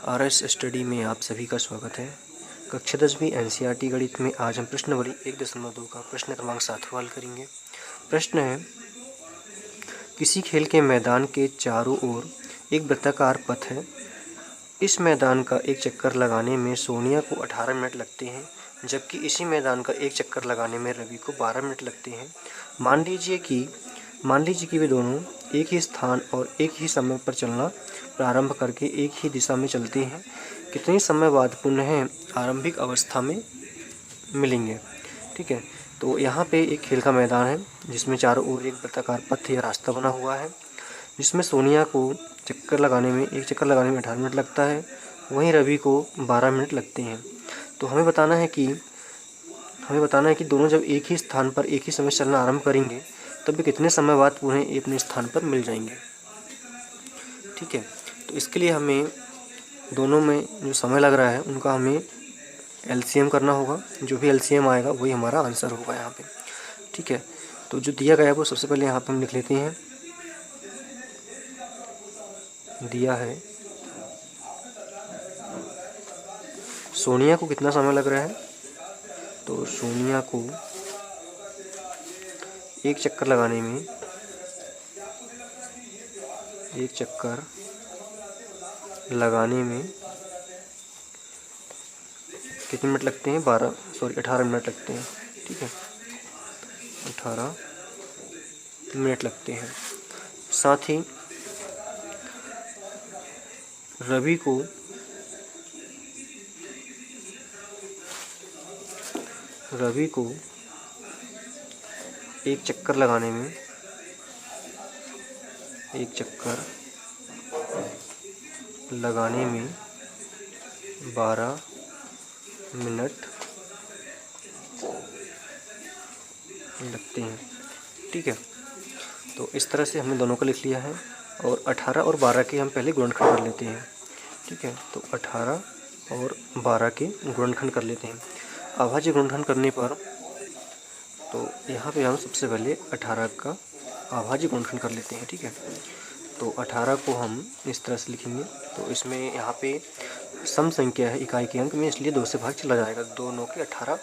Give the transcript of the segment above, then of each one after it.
RS study में आप सभी का स्वागत है। कक्षा 10वीं एनसीईआरटी गणित में आज हम प्रश्नावली 1.2 का प्रश्न क्रमांक 7 हल करेंगे। प्रश्न है, किसी खेल के मैदान के चारों ओर एक वृत्ताकार पथ है। इस मैदान का एक चक्कर लगाने में सोनिया को 18 मिनट लगते हैं, जबकि इसी मैदान का एक चक्कर लगाने में रवि को 12 मिनट लगते हैं। मान लीजिए कि वे दोनों एक ही स्थान और एक ही समय पर चलना प्रारंभ करके एक ही दिशा में चलते हैं। कितने समय बाद पुनः आरंभिक अवस्था में मिलेंगे। ठीक है, तो यहाँ पे एक खेल का मैदान है जिसमें चारों ओर एक वृत्ताकार पथ या रास्ता बना हुआ है, जिसमें सोनिया को एक चक्कर लगाने में 18 मिनट लगता है, वहीं रवि को 12 मिनट लगते हैं। तो हमें बताना है कि दोनों जब एक ही स्थान पर एक ही समय चलना आरंभ करेंगे तब वे कितने समय बाद पुनः अपने स्थान पर मिल जाएंगे। ठीक है, तो इसके लिए हमें दोनों में जो समय लग रहा है उनका हमें एलसीएम करना होगा। जो भी एलसीएम आएगा वही हमारा आंसर होगा यहाँ पे। ठीक है, तो जो दिया गया है वो सबसे पहले यहाँ पे हम लिख लेते हैं। दिया है सोनिया को कितना समय लग रहा है, तो सोनिया को एक चक्कर लगाने में कितने मिनट लगते हैं, 18 मिनट लगते हैं। ठीक है, 18 मिनट लगते हैं। साथ ही रवि को एक चक्कर लगाने में 12 मिनट लगते हैं। ठीक है, तो इस तरह से हमने दोनों को लिख लिया है और 18 और 12 के हम पहले गुणनखंड कर लेते हैं। ठीक है, तो 18 और 12 के गुणनखंड कर लेते हैं। अभाज्य गुणनखंड करने पर तो यहाँ पे हम सबसे पहले 18 का अभाज्य गुणनखंड कर लेते हैं। ठीक है, तो 18 को हम इस तरह से लिखेंगे। तो इसमें यहाँ पे सम संख्या है इकाई के अंक में, इसलिए 2 से भाग चला जाएगा। 2 9 के 18,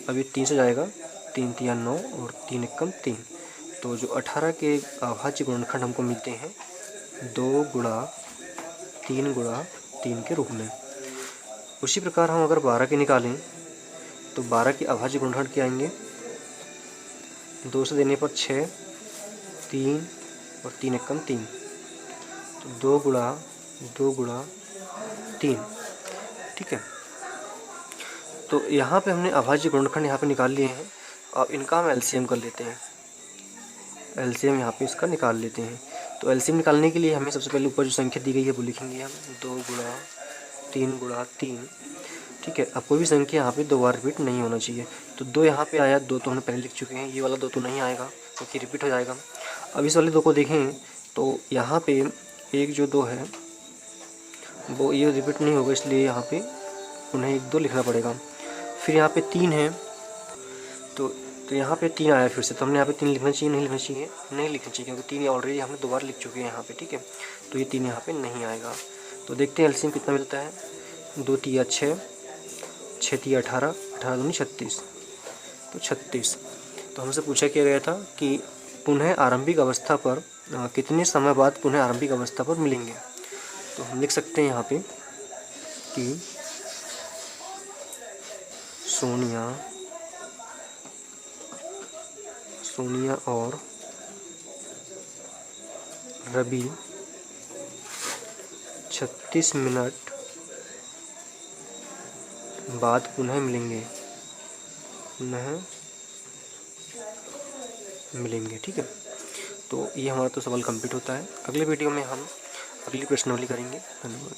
अभी 3 से जाएगा, 3 3 9 और 3 1 3। तो जो 18 के अभाज्य गुणनखंड हमको मिलते हैं 2 गुणा 3 के रूप में। उसी प्रकार हम अगर 12 के निकालें तो 12 के अभाज्य गुणनखंड क्या आएंगे, 2 से देने पर 6, 3 और 3 1 3। तो 2 गुणा 3। ठीक है, तो यहाँ पे हमने अभाज्य गुणनखंड यहाँ पे निकाल लिए हैं। अब इनका हम एलसीएम कर लेते हैं। एलसीएम यहाँ पे इसका निकाल लेते हैं। तो एलसीएम निकालने के लिए हमें सबसे पहले ऊपर जो संख्या दी गई है वो लिखेंगे हम, 2 गुणा 3। ठीक है, अब कोई भी संख्या यहाँ पे 2 बार रिपीट नहीं होना चाहिए। तो 2 यहाँ पे आया, 2 तो हमने पहले लिख चुके हैं, ये वाला 2 तो नहीं आएगा क्योंकि रिपीट हो जाएगा। अब इस वाले 2 को देखें तो यहाँ पे एक जो 2 है वो ये रिपीट नहीं होगा, इसलिए यहाँ पे उन्हें 1 2 लिखना पड़ेगा। फिर यहाँ पे 3 है, तो यहाँ पे 3 आया फिर से, तो हमने यहाँ पे 3 लिखना चाहिए, नहीं लिखना चाहिए क्योंकि 3 ऑलरेडी हमने 2 बार लिख चुके हैं यहाँ पे। ठीक है, तो ये 3 यहाँ पे नहीं आएगा। तो देखते हैं एलसीएम कितना मिलता है। 2 तिया 6, 6 तिया 18, 18 दूनी 36, तो 36। तो हमसे पूछा क्या गया था कि पुनः आरंभिक अवस्था पर कितने समय बाद पुनः आरंभिक अवस्था पर मिलेंगे। तो हम लिख सकते हैं यहाँ पे कि सोनिया और रवि 36 मिनट बाद पुनः मिलेंगे। ठीक है, तो ये हमारा तो सवाल कंप्लीट होता है। अगले वीडियो में हम अगली प्रश्नावली करेंगे। धन्यवाद।